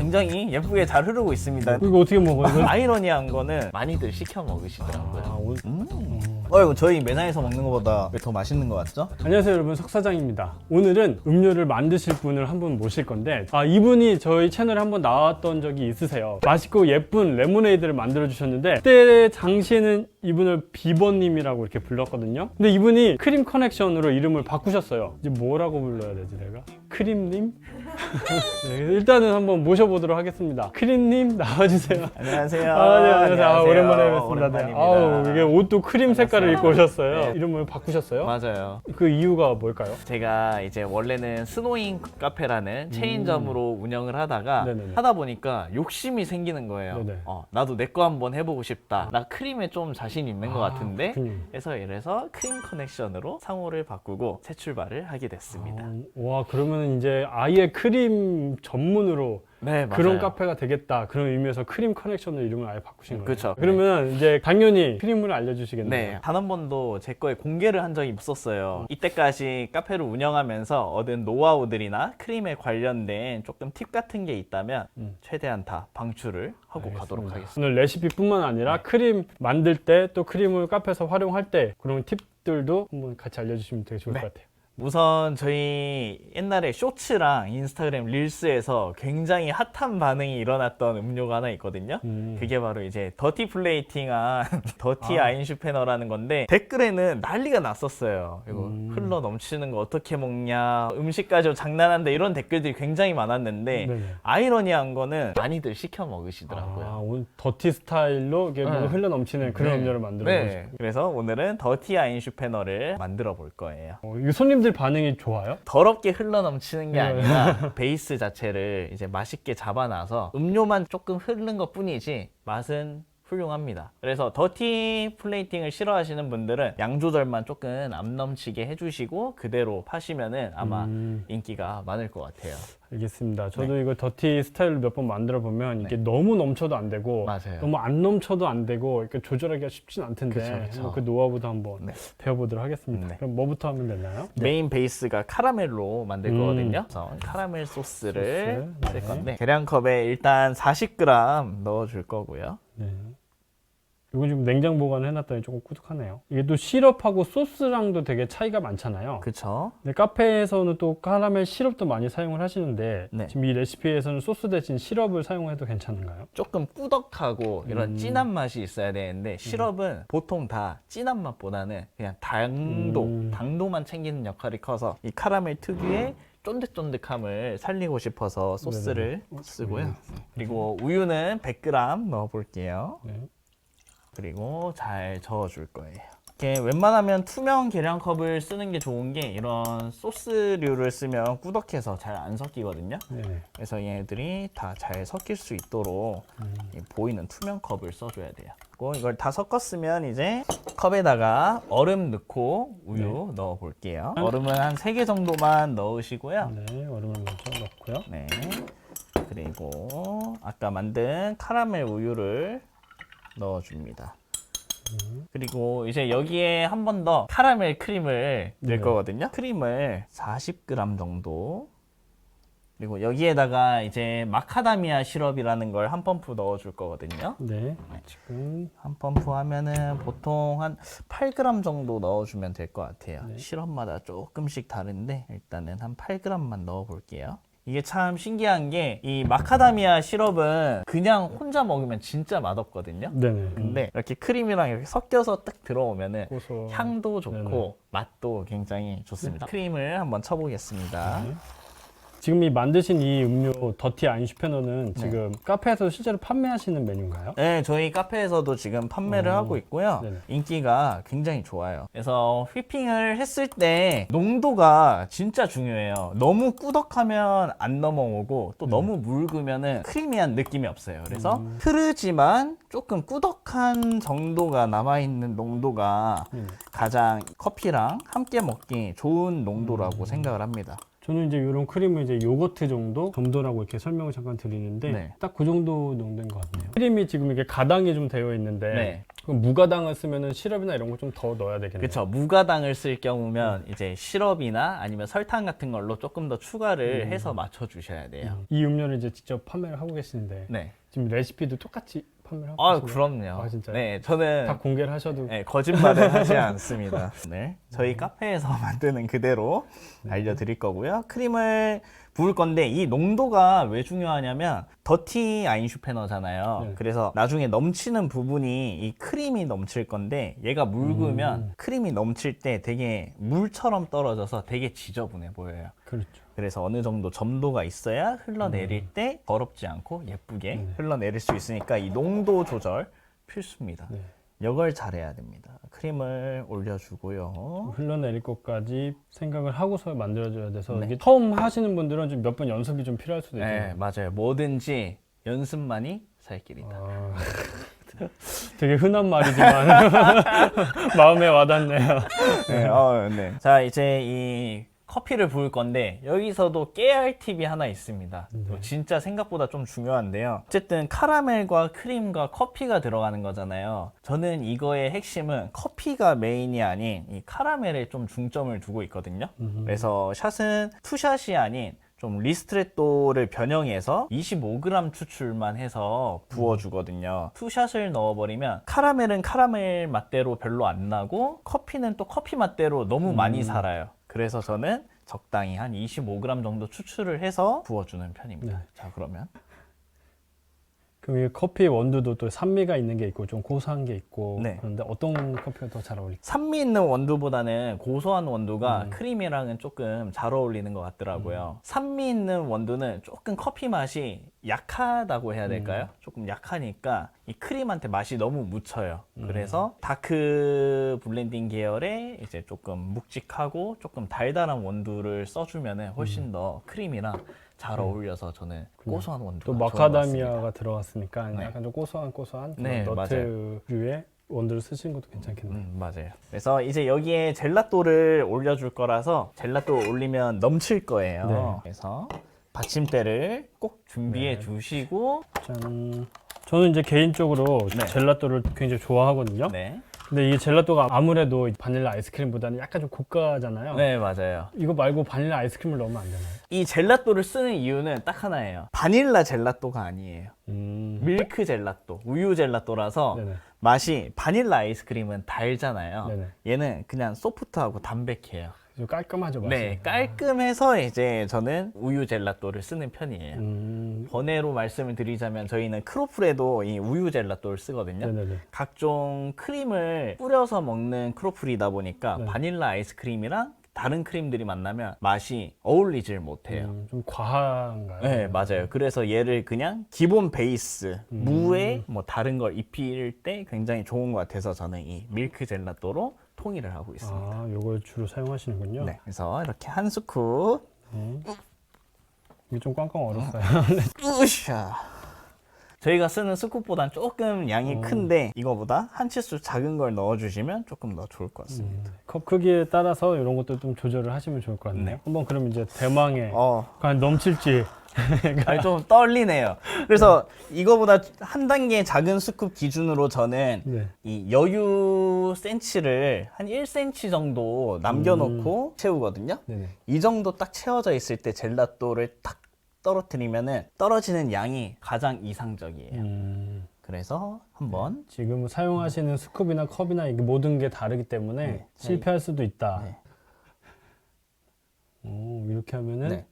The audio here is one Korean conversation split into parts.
굉장히 예쁘게 잘 흐르고 있습니다. 이거 어떻게 먹어요? 이거? 아이러니한 거는 많이들 시켜 먹으시더라고요. 아, 오늘... 이거 저희 매장에서 먹는 것보다 왜 더 맛있는 것 같죠? 안녕하세요 여러분, 석 사장입니다. 오늘은 음료를 만드실 분을 한 분 모실 건데 이분이 저희 채널에 한번 나왔던 적이 있으세요. 맛있고 예쁜 레모네이드를 만들어 주셨는데 그때 당시에는 이분을 비버님이라고 이렇게 불렀거든요. 근데 이분이 크림 커넥션으로 이름을 바꾸셨어요. 이제 뭐라고 불러야 되지 내가? 크림님? 네, 일단은 한번 모셔보도록 하겠습니다. 크림님 나와주세요. 안녕하세요. 네, 안녕하세요. 오랜만에 뵙습니다. 오랜만입니다. 아우, 이게 옷도 크림 색깔을 입고 오셨어요. 네. 이름을 바꾸셨어요? 맞아요. 그 이유가 뭘까요? 제가 이제 원래는 스노잉 카페라는 체인점으로 운영을 하다가 네네네. 하다 보니까 욕심이 생기는 거예요. 네네. 나도 내 거 한번 해보고 싶다. 나 크림에 좀 자신 있는 것 같은데. 그렇군요. 그래서 이래서 크림 커넥션으로 상호를 바꾸고 새 출발을 하게 됐습니다. 와, 그러면 이제 아예 크림 전문으로 네, 맞아요. 그런 카페가 되겠다, 그런 의미에서 크림 커넥션으로 이름을 아예 바꾸신 거예요. 그렇죠. 그러면 이제 당연히 크림을 알려주시겠네요. 네, 단 한 번도 제 거에 공개를 한 적이 없었어요. 이때까지 카페를 운영하면서 얻은 노하우들이나 크림에 관련된 조금 팁 같은 게 있다면 최대한 다 방출을 하고 알겠습니다. 가도록 하겠습니다. 오늘 레시피뿐만 아니라 크림 만들 때 또 크림을 카페에서 활용할 때 그런 팁들도 한번 같이 알려주시면 되게 좋을 네. 것 같아요. 우선 저희 옛날에 쇼츠랑 인스타그램 릴스에서 굉장히 핫한 반응이 일어났던 음료가 하나 있거든요. 그게 바로 이제 더티 플레이팅한 더티 아인슈페너라는 건데 댓글에는 난리가 났었어요. 이거 흘러 넘치는 거 어떻게 먹냐, 음식 가지고 장난한다, 이런 댓글들이 굉장히 많았는데 네네. 아이러니한 거는 많이들 시켜 먹으시더라고요. 오늘 더티 스타일로 이게 뭔가 흘러 넘치는 그런 음료를 만들어 보고 싶어요. 그래서 오늘은 더티 아인슈페너를 만들어 볼 거예요. 이거 손님들 반응이 좋아요? 더럽게 흘러넘치는 게 아니라 베이스 자체를 이제 맛있게 잡아놔서 음료만 조금 흐르는 것 뿐이지 맛은 훌륭합니다. 그래서 더티 플레이팅을 싫어하시는 분들은 양 조절만 조금 안 넘치게 해주시고 그대로 파시면은 아마 인기가 많을 것 같아요. 알겠습니다. 저도 이거 더티 스타일로 몇 번 만들어 보면 이게 네. 너무 넘쳐도 안 되고 맞아요. 너무 안 넘쳐도 안 되고 이렇게 조절하기가 쉽진 않텐데 그쵸. 한번 그 노하우도 한번 네. 배워보도록 하겠습니다. 네. 그럼 뭐부터 하면 되나요? 메인 베이스가 카라멜로 만들 거거든요. 그래서 카라멜 소스를 소스, 쓸 네. 건데 계량컵에 일단 40g 넣어줄 거고요. 네. 이건 지금 냉장 보관을 해놨더니 조금 꾸덕하네요. 이게 또 시럽하고 소스랑도 되게 차이가 많잖아요. 그쵸? 근데 카페에서는 또 카라멜 시럽도 많이 사용을 하시는데 네. 지금 이 레시피에서는 소스 대신 시럽을 사용해도 괜찮은가요? 조금 꾸덕하고 이런 진한 맛이 있어야 되는데 시럽은 보통 다 진한 맛보다는 그냥 당도만 챙기는 역할이 커서 이 카라멜 특유의 쫀득쫀득함을 살리고 싶어서 소스를 쓰고요. 그리고 우유는 100g 넣어 볼게요. 네. 그리고 잘 저어줄 거예요. 이렇게 웬만하면 투명 계량컵을 쓰는 게 좋은 게 이런 소스류를 쓰면 꾸덕해서 잘 안 섞이거든요. 네. 그래서 얘네들이 다 잘 섞일 수 있도록 이 보이는 투명 컵을 써줘야 돼요. 그리고 이걸 다 섞었으면 이제 컵에다가 얼음 넣고 우유 넣어 볼게요. 얼음은 한 3개 정도만 넣으시고요. 네, 얼음을 먼저 넣고요. 네. 그리고 아까 만든 카라멜 우유를 넣어줍니다. 그리고 이제 여기에 한 번 더 카라멜 크림을 넣을 네. 거거든요. 크림을 40g 정도. 그리고 여기에다가 이제 마카다미아 시럽이라는 걸 한 펌프 넣어줄 거거든요. 네, 지금 한 펌프 하면은 보통 한 8g 정도 넣어주면 될 것 같아요. 시럽마다 조금씩 다른데 일단은 한 8g만 넣어 볼게요. 이게 참 신기한 게 이 마카다미아 시럽은 그냥 혼자 먹으면 진짜 맛없거든요. 네네. 근데 이렇게 크림이랑 이렇게 섞여서 딱 들어오면은 고소. 향도 좋고 네네. 맛도 굉장히 좋습니다. 크림을 한번 쳐보겠습니다. 네. 지금 이 만드신 이 음료 더티 아인슈페너는 지금 카페에서 실제로 판매하시는 메뉴인가요? 네, 저희 카페에서도 지금 판매를 하고 있고요. 네네. 인기가 굉장히 좋아요. 그래서 휘핑을 했을 때 농도가 진짜 중요해요. 너무 꾸덕하면 안 넘어오고 또 너무 묽으면은 크리미한 느낌이 없어요. 그래서 흐르지만 조금 꾸덕한 정도가 남아있는 농도가 가장 커피랑 함께 먹기 좋은 농도라고 생각을 합니다. 저는 이제 이런 크림을 이제 요거트 정도 점도라고 이렇게 설명을 잠깐 드리는데 네. 딱 그 정도 농도인 것 같네요. 크림이 지금 이게 가당이 좀 되어 있는데 네. 그럼 무가당을 쓰면은 시럽이나 이런 거 좀 더 넣어야 되겠네요. 그렇죠. 무가당을 쓸 경우면 이제 시럽이나 아니면 설탕 같은 걸로 조금 더 추가를 해서 맞춰 주셔야 돼요. 이 음료를 이제 직접 판매를 하고 계시는데 네. 지금 레시피도 똑같이 판매를 하고 아, 계신가요? 그럼요. 아, 진짜요? 네, 저는 다 공개를 하셔도 네, 거짓말을 하지 않습니다. 네, 저희 카페에서 만드는 그대로 알려드릴 거고요. 크림을 부을 건데 이 농도가 왜 중요하냐면 더티 아인슈페너잖아요. 네. 그래서 나중에 넘치는 부분이 이 크림이 넘칠 건데 얘가 묽으면 크림이 넘칠 때 되게 물처럼 떨어져서 되게 지저분해 보여요. 그렇죠. 그래서 어느 정도 점도가 있어야 흘러내릴 때 더럽지 않고 예쁘게 흘러내릴 수 있으니까 이 농도 조절 필수입니다. 네. 이걸 잘해야 됩니다. 크림을 올려주고요. 흘러내릴 것까지 생각을 하고서 만들어줘야 돼서 네. 이게 처음 하시는 분들은 좀 몇 번 연습이 좀 필요할 수도 있어요. 네, 맞아요. 뭐든지 연습만이 살 길이다. 아, 되게 흔한 말이지만 마음에 와닿네요. 네, 네. 자, 이제 이 커피를 부을 건데 여기서도 깨야 할 팁이 하나 있습니다. 진짜 생각보다 좀 중요한데요. 어쨌든 카라멜과 크림과 커피가 들어가는 거잖아요. 저는 이거의 핵심은 커피가 메인이 아닌 이 카라멜에 좀 중점을 두고 있거든요. 그래서 샷은 투샷이 아닌 좀 리스트레토를 변형해서 25g 추출만 해서 부어주거든요. 투샷을 넣어버리면 카라멜은 카라멜 맛대로 별로 안 나고 커피는 또 커피 맛대로 너무 많이 살아요. 그래서 저는 적당히 한 25g 정도 추출을 해서 부어주는 편입니다. 네. 자, 그러면 그럼 이 커피 원두도 또 산미가 있는 게 있고 좀 고소한 게 있고 네. 그런데 어떤 커피가 더 잘 어울릴까요? 산미 있는 원두보다는 고소한 원두가 크림이랑은 조금 잘 어울리는 것 같더라고요. 산미 있는 원두는 조금 커피 맛이 약하다고 해야 될까요? 조금 약하니까 이 크림한테 맛이 너무 묻혀요. 그래서 다크 블렌딩 계열의 이제 조금 묵직하고 조금 달달한 원두를 써주면은 훨씬 더 크림이랑 잘 어울려서 저는 고소한 원두가 또 좋은 것 같습니다. 마카다미아가 들어갔으니까 네. 약간 좀 고소한 네, 그런 너트류의 원두를 쓰시는 것도 괜찮겠네요. 맞아요. 그래서 이제 여기에 젤라또를 올려줄 거라서 젤라또 올리면 넘칠 거예요. 네. 그래서 받침대를 꼭 준비해 주시고 짠. 저는 이제 개인적으로 네. 젤라또를 굉장히 좋아하거든요. 네, 근데 이 젤라또가 아무래도 바닐라 아이스크림보다는 약간 좀 고가잖아요. 네 맞아요. 이거 말고 바닐라 아이스크림을 넣으면 안 되나요? 이 젤라또를 쓰는 이유는 딱 하나예요. 바닐라 젤라또가 아니에요. 밀크 젤라또, 우유 젤라또라서 네네. 맛이 바닐라 아이스크림은 달잖아요. 네네. 얘는 그냥 소프트하고 담백해요. 좀 깔끔하죠, 맛이. 네, 깔끔해서 이제 저는 우유 젤라또를 쓰는 편이에요. 번외로 말씀을 드리자면 저희는 크로플에도 이 우유 젤라또를 쓰거든요. 네네네. 각종 크림을 뿌려서 먹는 크로플이다 보니까 네. 바닐라 아이스크림이랑 다른 크림들이 만나면 맛이 어울리질 못해요. 좀 과한가요? 네, 맞아요. 그래서 얘를 그냥 기본 베이스, 무에 뭐 다른 걸 입힐 때 굉장히 좋은 것 같아서 저는 이 밀크 젤라또로 통일을 하고 있습니다. 아, 요걸 주로 사용하시는군요. 네, 그래서 이렇게 한 스쿱 이게 좀 꽝꽝 얼었어요. 으쌰. 저희가 쓰는 스쿱보단 조금 양이 큰데 이거보다 한 치수 작은 걸 넣어주시면 조금 더 좋을 것 같습니다. 컵 크기에 따라서 이런 것도 좀 조절을 하시면 좋을 것 같네요. 네. 한번 그럼 이제 대망의 과연 넘칠지. 아니, 좀 떨리네요. 그래서 이거보다 한 단계 작은 스쿱 기준으로 저는 네. 이 여유 센치를 한 1cm 정도 남겨놓고 채우거든요. 네네. 이 정도 딱 채워져 있을 때 젤라또를 딱 떨어뜨리면은 떨어지는 양이 가장 이상적이에요. 그래서 한번 지금 사용하시는 스쿱이나 컵이나 이게 모든 게 다르기 때문에 네. 실패할 수도 있다. 네. 오, 이렇게 하면은 네.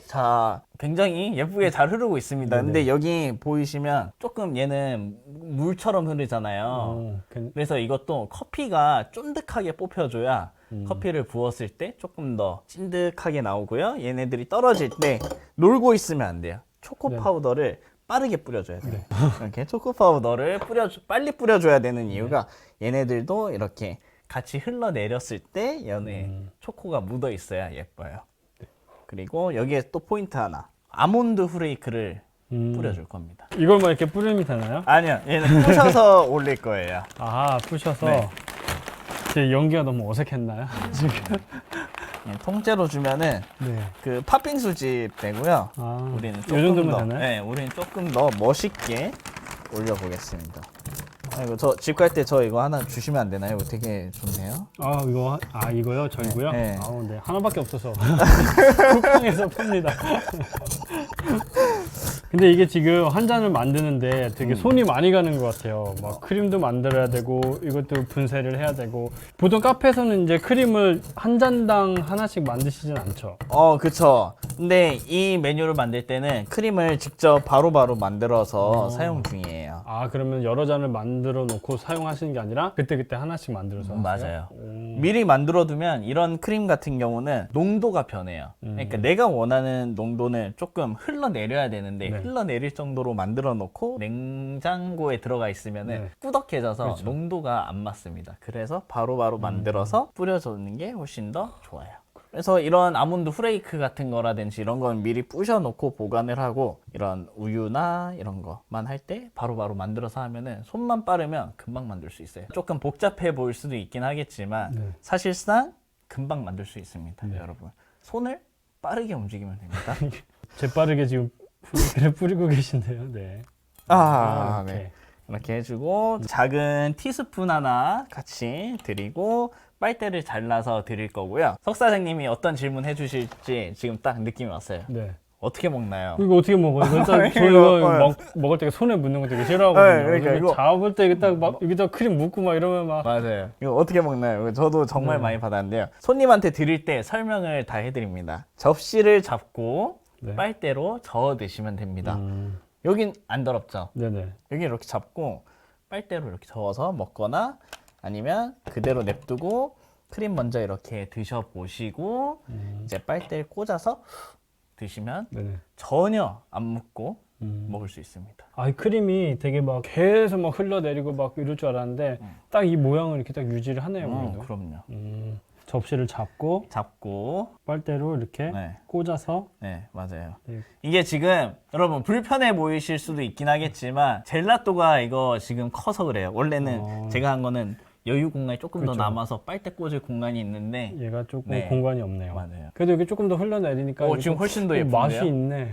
자, 굉장히 예쁘게 잘 흐르고 있습니다. 네네. 근데 여기 보이시면 조금 얘는 물처럼 흐르잖아요. 그래서 이것도 커피가 쫀득하게 뽑혀줘야 커피를 부었을 때 조금 더 찐득하게 나오고요. 얘네들이 떨어질 때 놀고 있으면 안 돼요. 초코 네. 파우더를 빠르게 뿌려줘야 돼요. 이렇게 초코 파우더를 빨리 뿌려줘야 되는 이유가 얘네들도 이렇게 같이 흘러내렸을 때 얘네 초코가 묻어 있어야 예뻐요. 그리고 여기에 또 포인트 하나, 아몬드 후레이크를 뿌려줄 겁니다. 이걸만 이렇게 뿌리면 되나요? 아니요, 얘는 부셔서 올릴 거예요. 아, 푸셔서. 네. 제 연기가 너무 어색했나요? 지금. 통째로 주면은 네. 그 팥빙수 집 되고요. 아, 우리는 요 조금 정도면 더, 되나요? 네, 우리는 조금 더 멋있게 올려보겠습니다. 아이고 저 집 갈 때 저 이거 하나 주시면 안 되나요? 이거 되게 좋네요. 이거요? 저이고요? 네. 네. 하나밖에 없어서 쿠팡에서 팝니다. 근데 이게 지금 한 잔을 만드는데 되게 손이 많이 가는 것 같아요. 막 크림도 만들어야 되고 이것도 분쇄를 해야 되고. 보통 카페에서는 이제 크림을 한 잔당 하나씩 만드시진 않죠. 그쵸. 근데 이 메뉴를 만들 때는 크림을 직접 바로바로 만들어서 사용 중이에요. 그러면 여러 잔을 만들어 놓고 사용하시는 게 아니라 그때그때 하나씩 만들어서 하세요? 맞아요. 미리 만들어두면 이런 크림 같은 경우는 농도가 변해요. 그러니까 내가 원하는 농도는 조금 흘러내려야 되는데 네. 흘러내릴 정도로 만들어 놓고 냉장고에 들어가 있으면은 네. 꾸덕해져서 그렇죠. 농도가 안 맞습니다. 그래서 바로바로 만들어서 뿌려주는 게 훨씬 더 좋아요. 그래서 이런 아몬드 후레이크 같은 거라든지 이런 건 미리 부셔놓고 보관을 하고, 이런 우유나 이런 거만 할 때 바로바로 만들어서 하면은 손만 빠르면 금방 만들 수 있어요. 조금 복잡해 보일 수도 있긴 하겠지만 네. 사실상 금방 만들 수 있습니다. 네. 여러분 손을 빠르게 움직이면 됩니다. 재빠르게 지금 후레이크를 뿌리고 계신데요. 네. 네. 이렇게. 이렇게 해주고 작은 티스푼 하나 같이 드리고 빨대를 잘라서 드릴 거고요. 석 사장님이 어떤 질문 해주실지 지금 딱 느낌이 왔어요. 네. 어떻게 먹나요? 이거 어떻게 먹어요? 저 이거, 이거 먹을 때 손에 묻는 거 되게 싫어하거든요. 네, 그러니까 근데 이거- 잡을 때 이게 딱 막 여기다 크림 묻고 막 이러면 막 맞아요. 이거 어떻게 먹나요? 저도 정말 네. 많이 받았는데요. 손님한테 드릴 때 설명을 다 해드립니다. 접시를 잡고 네. 빨대로 저어 드시면 됩니다. 여긴 안 더럽죠? 네네. 여기 이렇게 잡고 빨대로 이렇게 저어서 먹거나 아니면 그대로 냅두고 크림 먼저 이렇게 드셔보시고 이제 빨대를 꽂아서 드시면 네네. 전혀 안 묻고 먹을 수 있습니다. 이 크림이 되게 막 계속 막 흘러내리고 막 이럴 줄 알았는데 딱 이 모양을 이렇게 딱 유지를 하네요. 그래도. 그럼요. 접시를 잡고 잡고 빨대로 이렇게 네. 꽂아서 네, 맞아요. 네. 이게 지금 여러분 불편해 보이실 수도 있긴 하겠지만 젤라또가 이거 지금 커서 그래요. 원래는 제가 한 거는 여유 공간이 조금 더 그렇죠. 남아서 빨대 꽂을 공간이 있는데 얘가 조금 네. 공간이 없네요. 맞아요. 그래도 이게 조금 더 흘러내리니까 이거 지금 훨씬 더 좀 예쁜데요? 맛이 있네.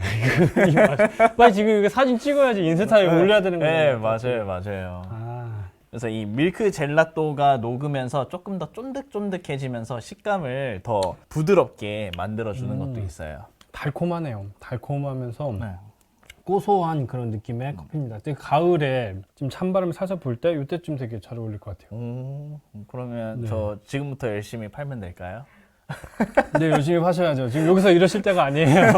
이 맛. 빨리 지금 이거 사진 찍어야지 인스타에 올려야 되는 거예요. 네, 맞아요. 아, 그래서 이 밀크 젤라또가 녹으면서 조금 더 쫀득쫀득해지면서 식감을 더 부드럽게 만들어주는 것도 있어요. 달콤하네요. 달콤하면서 네. 고소한 그런 느낌의 커피입니다. 되게 가을에 지금 찬바람이 살살 불 때 이때쯤 되게 잘 어울릴 것 같아요. 그러면 네. 저 지금부터 열심히 팔면 될까요? 네, 열심히 하셔야죠. 지금 여기서 이러실 때가 아니에요.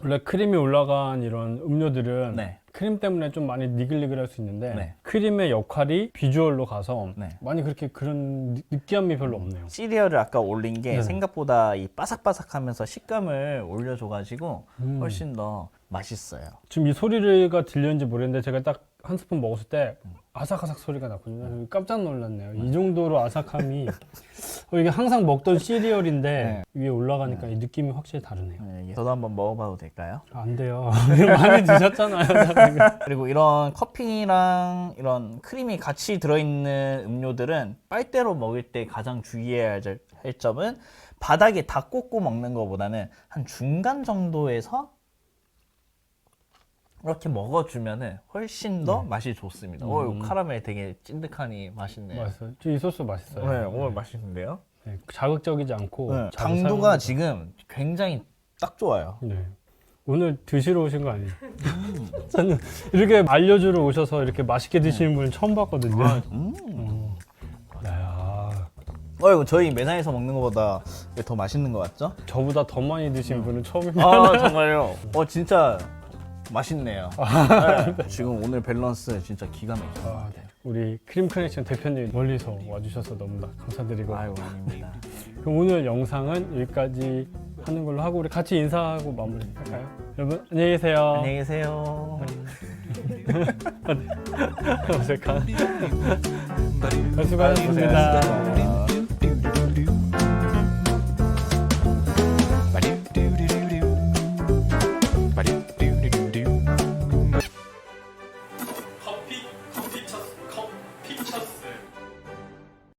원래 크림이 올라간 이런 음료들은 네. 크림 때문에 좀 많이 니글니글할 수 있는데 네. 크림의 역할이 비주얼로 가서 네. 많이 그렇게 그런 느끼함이 별로 없네요. 시리얼을 아까 올린 게 네네. 생각보다 이 바삭바삭하면서 식감을 올려줘가지고 훨씬 더 맛있어요. 지금 이 소리가 들렸는지 모르겠는데 제가 딱 한 스푼 먹었을 때 아삭아삭 소리가 났거든요. 깜짝 놀랐네요. 이 정도로 아삭함이 이게 항상 먹던 시리얼인데 위에 올라가니까 이 느낌이 확실히 다르네요. 네, 저도 한번 먹어봐도 될까요? 안 돼요. 많이 드셨잖아요. 그리고 이런 커피랑 이런 크림이 같이 들어있는 음료들은 빨대로 먹을 때 가장 주의해야 할 점은 바닥에 다 꽂고 먹는 것보다는 한 중간 정도에서 이렇게 먹어주면은 훨씬 더 맛이 좋습니다. 카라멜 되게 찐득하니 맛있네요. 맛있어요. 이 소스 맛있어요. 네, 오늘 맛있는데요? 네, 자극적이지 않고 네, 자주 당도가 사용하는 지금 굉장히 딱 좋아요. 네. 오늘 드시러 오신 거 아니에요? 저는 이렇게 알려주러 오셔서 이렇게 맛있게 드시는 분은 처음 봤거든요. 야, 이거 저희 매장에서 먹는 것보다 더 맛있는 것 같죠? 저보다 더 많이 드신 분은 처음입니다. 정말요? 진짜 맛있네요. 네, 지금 오늘 밸런스 진짜 기가 막힌 것 같아요. 우리 크림 커넥션 대표님 멀리서 와주셔서 너무나 감사드리고 아이고, 아닙니다. 그럼 오늘 영상은 여기까지 하는 걸로 하고 우리 같이 인사하고 마무리할까요? 여러분 안녕히 계세요. 안녕히 계세요. 어색한 수고하셨습니다.